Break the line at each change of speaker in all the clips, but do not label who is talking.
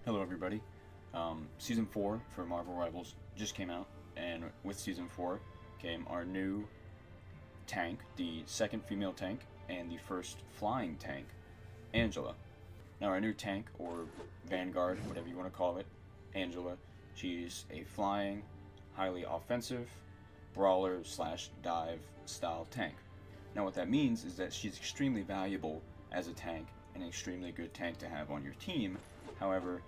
Hello everybody. Season 4 for Marvel Rivals just came out, and with Season 4 came our new tank, the second female tank, and the first flying tank, Angela. Now our new tank, or Vanguard, whatever you want to call it, Angela, she's a flying, highly offensive, brawler slash dive style tank. Now what that means is that she's extremely valuable as a tank, and an extremely good tank to have on your team. However,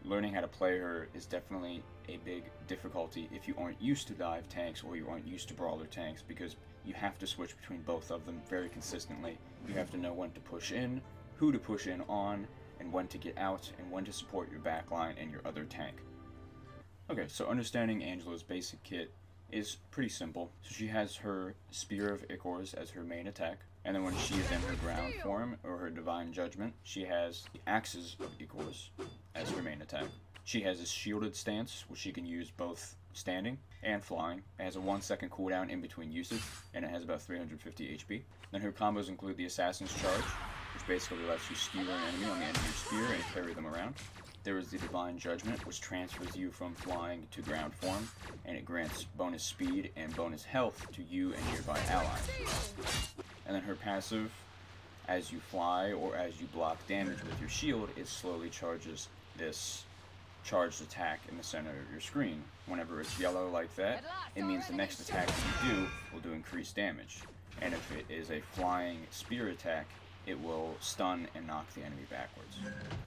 learning how to play her is definitely a big difficulty if you aren't used to dive tanks or you aren't used to brawler tanks, because you have to switch between both of them very consistently. You have to know when to push in, who to push in on, and when to get out, and when to support your backline and your other tank. Okay, so understanding Angela's basic kit is pretty simple. So she has her Spear of Ichors as her main attack, and then when she is in her ground form or her Divine Judgment, she has the Axes of Ichors as her main attack. She has a shielded stance, which she can use both standing and flying. It has a 1 second cooldown in between usage, and it has about 350 HP. Then her combos include the Assassin's Charge, which basically lets you skewer an enemy on the end of your spear and carry them around. There is the Divine Judgment, which transfers you from flying to ground form, and it grants bonus speed and bonus health to you and nearby allies. And then her passive, as you fly or as you block damage with your shield, it slowly charges this charged attack in the center of your screen. Whenever it's yellow like that, it means the next attack that you do will do increased damage. And if it is a flying spear attack, it will stun and knock the enemy backwards.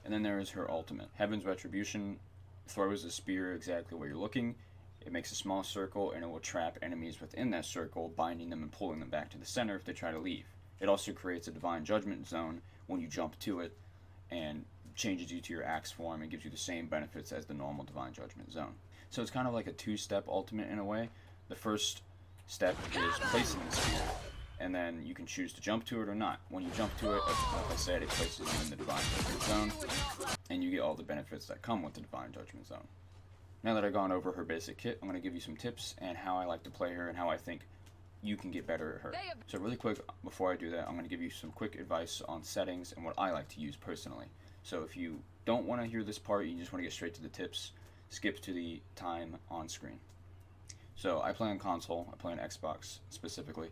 And then there is her ultimate. Heaven's Retribution throws a spear exactly where you're looking. It makes a small circle, and it will trap enemies within that circle, binding them and pulling them back to the center if they try to leave. It also creates a Divine Judgment zone when you jump to it, and changes you to your axe form and gives you the same benefits as the normal Divine Judgment zone. So it's kind of like a two-step ultimate in a way. The first step is placing the spear, and then you can choose to jump to it or not. When you jump to it, like I said, it places you in the Divine Judgment zone, and you get all the benefits that come with the Divine Judgment zone. Now that I've gone over her basic kit, I'm going to give you some tips and how I like to play her and how I think you can get better at her. So really quick, before I do that, I'm going to give you some quick advice on settings and what I like to use personally. So if you don't want to hear this part, you just want to get straight to the tips, skip to the time on screen. So I play on console, I play on Xbox specifically.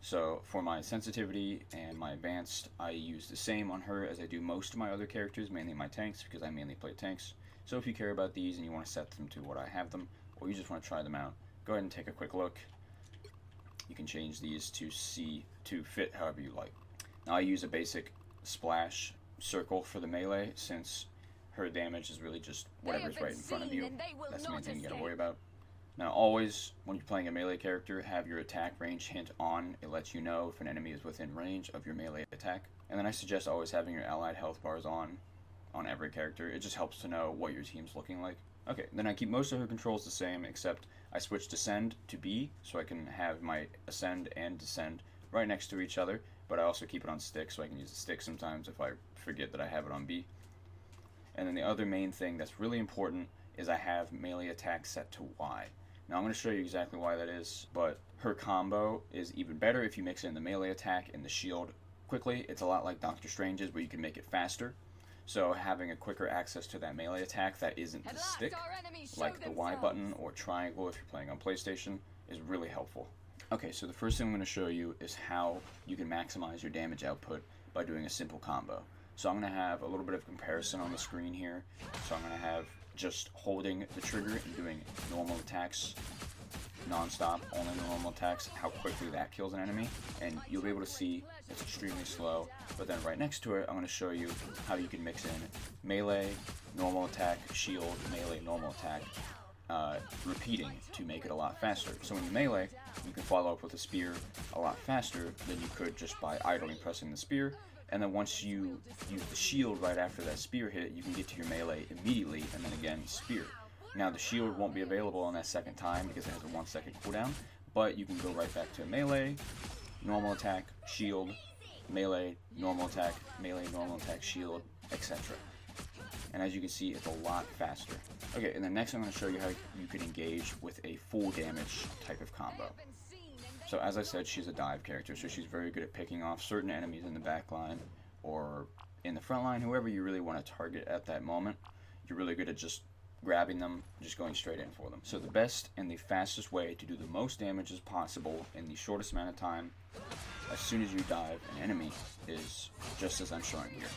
So for my sensitivity and my advanced, I use the same on her as I do most of my other characters, mainly my tanks, because I mainly play tanks. So if you care about these and you want to set them to what I have them, or you just want to try them out, go ahead and take a quick look. You can change these to fit however you like. Now I use a basic splash circle for the melee, since her damage is really just whatever's right in front of you. That's the main thing you gotta worry about. Now always, when you're playing a melee character, have your attack range hint on. It lets you know if an enemy is within range of your melee attack. And then I suggest always having your allied health bars on every character. It just helps to know what your team's looking like. Okay, then I keep most of her controls the same, except I switch Descend to B, so I can have my Ascend and Descend right next to each other, but I also keep it on stick, so I can use the stick sometimes if I forget that I have it on B. And then the other main thing that's really important is I have melee attack set to Y. Now I'm going to show you exactly why that is, but her combo is even better if you mix in the melee attack and the shield quickly. It's a lot like Doctor Strange's, where you can make it faster. So having a quicker access to that melee attack that isn't the stick, like the Y button or triangle if you're playing on PlayStation, is really helpful. Okay, so the first thing I'm going to show you is how you can maximize your damage output by doing a simple combo. So I'm going to have a little bit of comparison on the screen here. So I'm going to have just holding the trigger and doing normal attacks non-stop, only normal attacks, how quickly that kills an enemy, and you'll be able to see it's extremely slow. But then right next to it, I'm going to show you how you can mix in melee, normal attack, shield, melee, normal attack, repeating to make it a lot faster. So when you melee, you can follow up with a spear a lot faster than you could just by idly pressing the spear. And then once you use the shield right after that spear hit, you can get to your melee immediately, and then again spear. Now the shield won't be available on that second time because it has a 1 second cooldown, but you can go right back to melee, normal attack, shield, melee, normal attack, shield, etc. And as you can see, it's a lot faster. Okay, and then next I'm going to show you how you can engage with a full damage type of combo. So as I said, she's a dive character, so she's very good at picking off certain enemies in the back line, or in the front line, whoever you really want to target at that moment, you're really good at just grabbing them, just going straight in for them. So the best and the fastest way to do the most damage as possible in the shortest amount of time as soon as you dive an enemy is just as I'm showing here.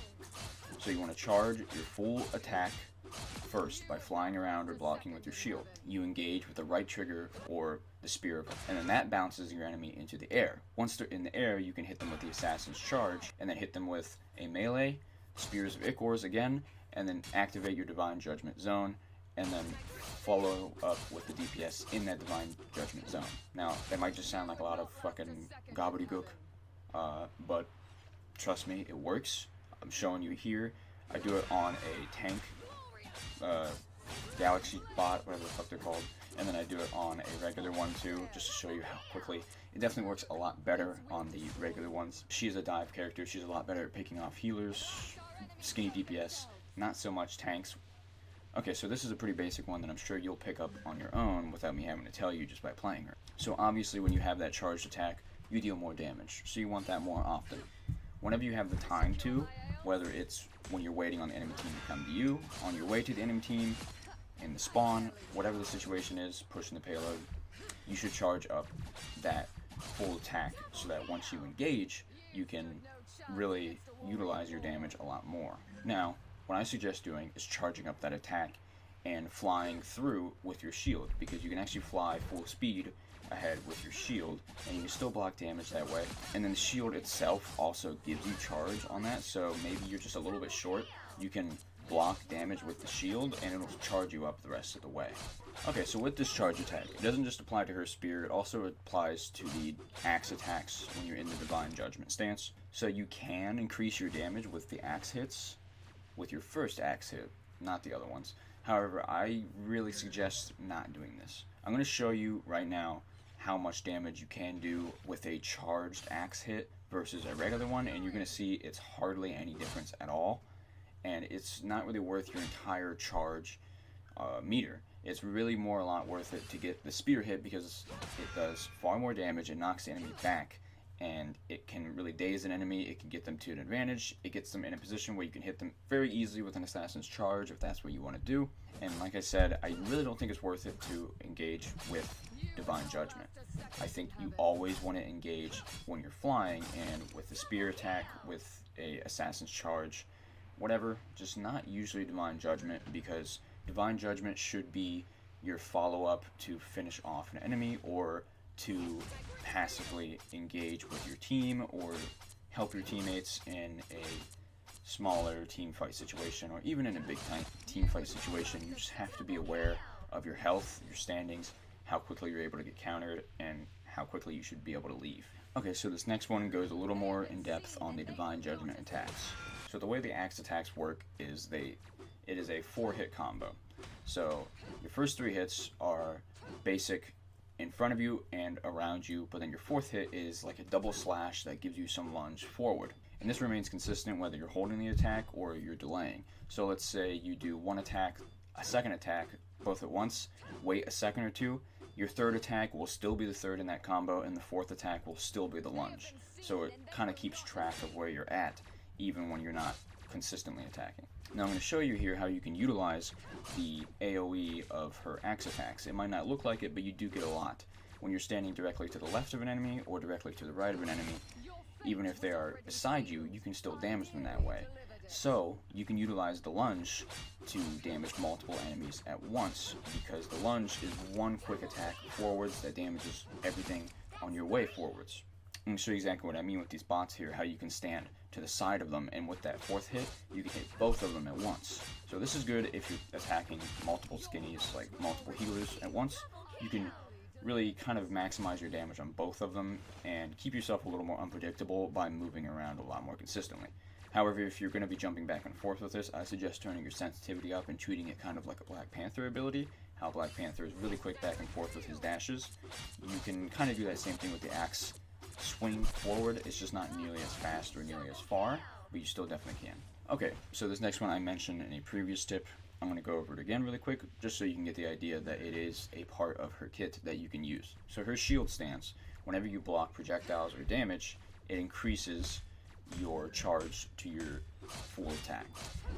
So you want to charge your full attack first by flying around or blocking with your shield. You engage with the right trigger or the spear, and then that bounces your enemy into the air. Once they're in the air, you can hit them with the assassin's charge, and then hit them with a melee, spears of Ichors again, and then activate your divine judgment zone, and then follow up with the DPS in that divine judgment zone. Now, that might just sound like a lot of fucking gobbledygook, but trust me, it works. I'm showing you here. I do it on a tank, Galaxy bot, whatever the fuck they're called, and then I do it on a regular one too, just to show you how quickly. It definitely works a lot better on the regular ones. She is a dive character. She's a lot better at picking off healers, skinny DPS, not so much tanks. Okay, so this is a pretty basic one that I'm sure you'll pick up on your own without me having to tell you just by playing her. So obviously when you have that charged attack, you deal more damage, so you want that more often. Whenever you have the time to, whether it's when you're waiting on the enemy team to come to you, on your way to the enemy team, in the spawn, whatever the situation is, pushing the payload, you should charge up that full attack so that once you engage, you can really utilize your damage a lot more. Now, what I suggest doing is charging up that attack and flying through with your shield, because you can actually fly full speed ahead with your shield and you can still block damage that way. And then the shield itself also gives you charge on that, so maybe you're just a little bit short, you can block damage with the shield and it'll charge you up the rest of the way. Okay, so with this charge attack, it doesn't just apply to her spear, it also applies to the axe attacks when you're in the divine judgment stance. So you can increase your damage with the axe hits with your first axe hit, not the other ones. However, I really suggest not doing this. I'm going to show you right now how much damage you can do with a charged axe hit versus a regular one, and you're going to see it's hardly any difference at all, and it's not really worth your entire charge meter. It's really a lot worth it to get the spear hit, because it does far more damage, it knocks the enemy back, and it can really daze an enemy, it can get them to an advantage, it gets them in a position where you can hit them very easily with an assassin's charge if that's what you want to do. And like I said, I really don't think it's worth it to engage with divine judgment. I think you always want to engage when you're flying, and with the spear attack, with a assassin's charge, whatever, just not usually divine judgment, because divine judgment should be your follow-up to finish off an enemy, or to passively engage with your team, or help your teammates in a smaller team fight situation, or even in a big team fight situation. You just have to be aware of your health, your standings, how quickly you're able to get countered, and how quickly you should be able to leave. Okay, so this next one goes a little more in depth on the divine judgment attacks. So the way the axe attacks work is it is a 4-hit combo. So your first 3 hits are basic in front of you and around you, but then your 4th hit is like a double slash that gives you some lunge forward. And this remains consistent whether you're holding the attack or you're delaying. So let's say you do one attack, a second attack, both at once, wait a second or two, your 3rd attack will still be the 3rd in that combo, and the 4th attack will still be the lunge. So it kind of keeps track of where you're at, even when you're not consistently attacking. Now I'm going to show you here how you can utilize the AoE of her axe attacks. It might not look like it, but you do get a lot. When you're standing directly to the left of an enemy or directly to the right of an enemy, even if they are beside you, you can still damage them that way. So you can utilize the lunge to damage multiple enemies at once, because the lunge is one quick attack forwards that damages everything on your way forwards. I'm going to show you exactly what I mean with these bots here, how you can stand to the side of them, and with that 4th hit, you can hit both of them at once. So this is good if you're attacking multiple skinnies, like multiple healers at once. You can really kind of maximize your damage on both of them and keep yourself a little more unpredictable by moving around a lot more consistently. However, if you're going to be jumping back and forth with this, I suggest turning your sensitivity up and treating it kind of like a Black Panther ability, how Black Panther is really quick back and forth with his dashes. You can kind of do that same thing with the axe swing forward. It's just not nearly as fast or nearly as far, but you still definitely can. Okay, so this next one I mentioned in a previous tip. I'm going to go over it again really quick, just so you can get the idea that it is a part of her kit that you can use. So her shield stance, whenever you block projectiles or damage, it increases your charge to your full attack.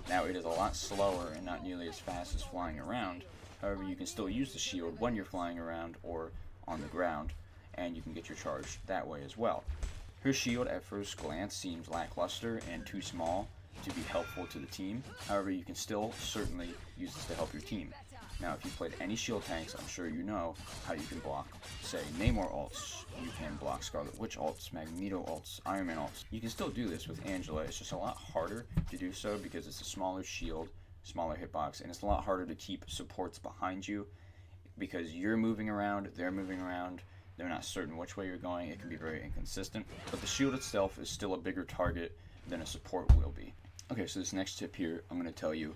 Now it is a lot slower and not nearly as fast as flying around. However, you can still use the shield when you're flying around or on the ground, and you can get your charge that way as well. Her shield at first glance seems lackluster and too small to be helpful to the team. However, you can still certainly use this to help your team. Now, if you played any shield tanks, I'm sure you know how you can block, say, Namor ults. You can block Scarlet Witch ults, Magneto ults, Iron Man ults. You can still do this with Angela. It's just a lot harder to do so because it's a smaller shield, smaller hitbox, and it's a lot harder to keep supports behind you because you're moving around, they're moving around, they're not certain which way you're going. It can be very inconsistent. But the shield itself is still a bigger target than a support will be. Okay, so this next tip here, I'm going to tell you,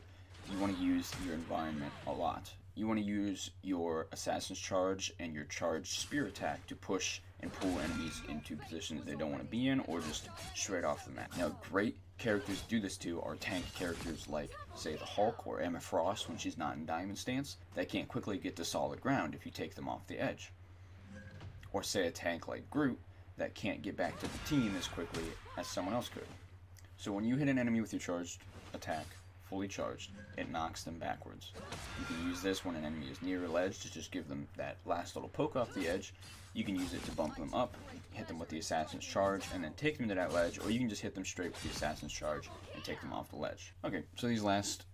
you want to use your environment a lot. You want to use your Assassin's Charge and your Charged Spear attack to push and pull enemies into positions they don't want to be in or just straight off the map. Now, great characters to do this to are tank characters like, say, the Hulk or Emma Frost when she's not in diamond stance that can't quickly get to solid ground if you take them off the edge. Or say a tank like Groot that can't get back to the team as quickly as someone else could. So when you hit an enemy with your charged attack, fully charged, it knocks them backwards. You can use this when an enemy is near a ledge to just give them that last little poke off the edge. You can use it to bump them up, hit them with the Assassin's Charge, and then take them to that ledge, or you can just hit them straight with the Assassin's Charge and take them off the ledge. Okay, so these last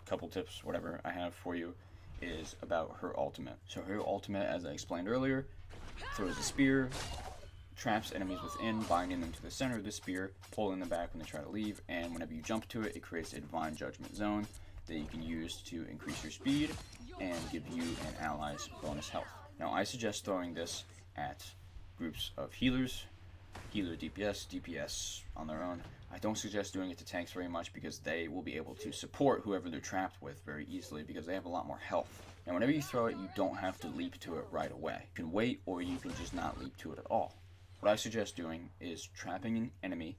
couple tips, whatever I have for you, is about her ultimate. So her ultimate, as I explained earlier, throws a spear, traps enemies within, binding them to the center of the spear, pulling them back when they try to leave, and whenever you jump to it, it creates a Divine Judgment zone that you can use to increase your speed and give you and allies bonus health. Now, I suggest throwing this at groups of healers, healer DPS on their own. I don't suggest doing it to tanks very much because they will be able to support whoever they're trapped with very easily because they have a lot more health. Now, whenever you throw it, you don't have to leap to it right away. You can wait or you can just not leap to it at all. What I suggest doing is trapping an enemy,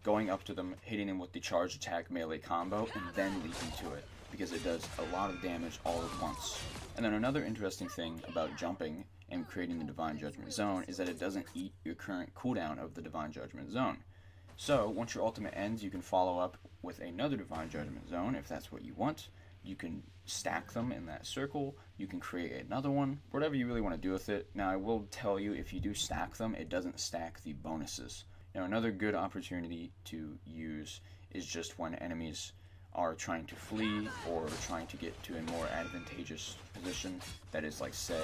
going up to them, hitting them with the charge attack melee combo, and then leaping to it, because it does a lot of damage all at once. And then another interesting thing about jumping and creating the Divine Judgment Zone is that it doesn't eat your current cooldown of the Divine Judgment Zone. So, once your ultimate ends, you can follow up with another Divine Judgment Zone if that's what you want. You can stack them in that circle, you can create another one, whatever you really want to do with it. Now, I will tell you, if you do stack them, it doesn't stack the bonuses. Now, another good opportunity to use is just when enemies are trying to flee or trying to get to a more advantageous position, that is, like, say,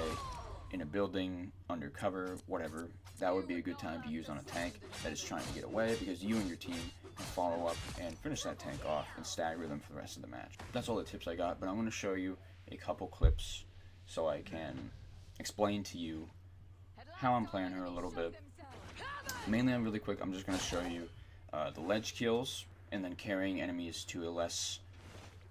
in a building, undercover, whatever. That would be a good time to use on a tank that is trying to get away, because you and your team can follow up and finish that tank off and stagger them for the rest of the match. That's all the tips I got, but I'm going to show you a couple clips so I can explain to you how I'm playing her a little bit. Mainly, I'm really quick, I'm just going to show you the ledge kills and then carrying enemies to a less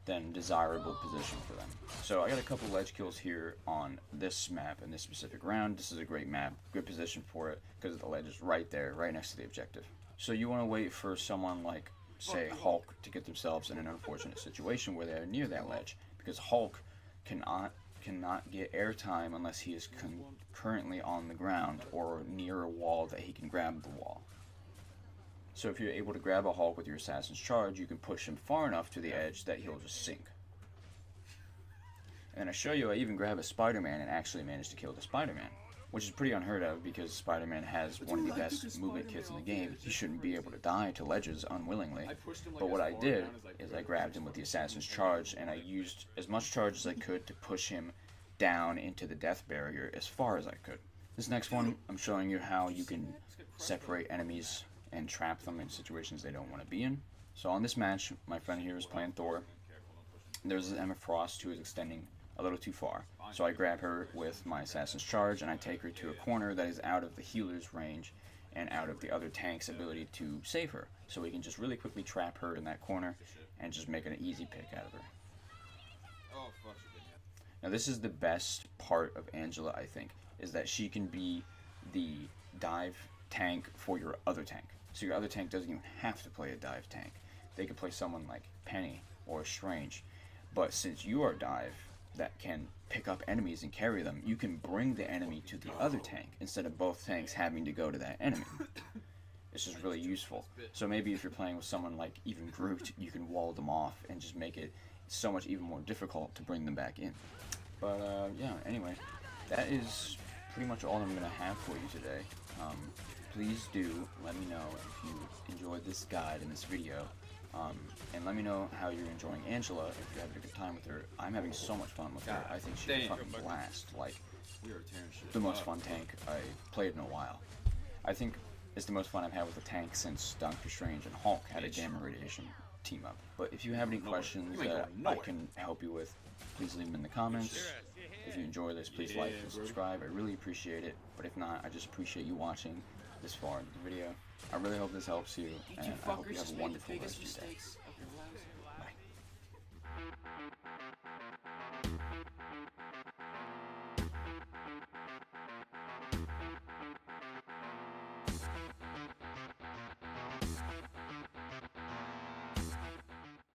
than desirable position for them. So I got a couple ledge kills here on this map in this specific round. This is a great map, good position for it, because the ledge is right there, right next to the objective. So you want to wait for someone like, say, Hulk to get themselves in an unfortunate situation where they're near that ledge, because Hulk cannot get airtime unless he is currently on the ground or near a wall that he can grab the wall. So if you're able to grab a Hulk with your Assassin's Charge, you can push him far enough to the edge that he'll just sink. And then I show you, I even grab a Spider-Man and actually manage to kill the Spider-Man, which is pretty unheard of because Spider-Man has one of the best movement kits in the game. He shouldn't be able to die to ledges unwillingly. But what I did is I grabbed him with the Assassin's Charge and I used as much charge as I could to push him down into the death barrier as far as I could. This next one, I'm showing you how you can separate enemies and trap them in situations they don't want to be in. So on this match, my friend here is playing Thor. There's Emma Frost who is extending a little too far. So I grab her with my Assassin's Charge and I take her to a corner that is out of the healer's range and out of the other tank's ability to save her. So we can just really quickly trap her in that corner and just make an easy pick out of her. Now this is the best part of Angela, I think, is that she can be the dive tank for your other tank. So your other tank doesn't even have to play a dive tank. They could play someone like Penny or Strange. But since you are dive that can pick up enemies and carry them, you can bring the enemy to the other tank instead of both tanks having to go to that enemy. It's just really useful. So maybe if you're playing with someone like even Groot, you can wall them off and just make it so much even more difficult to bring them back in. But yeah, anyway, that is pretty much all I'm going to have for you today. Please do let me know if you enjoyed this guide and this video. And let me know how you're enjoying Angela, if you're having a good time with her. I'm having so much fun with her. I think she's a fucking blast. Like, the most fun tank I've played in a while. I think it's the most fun I've had with a tank since Doctor Strange and Hulk had a gamma radiation team up. But if you have any questions that I can help you with, please leave them in the comments. If you enjoy this, please like and subscribe. I really appreciate it. But if not, I just appreciate you watching this far into the video. I really hope this helps you, and I hope you have a wonderful rest of your day.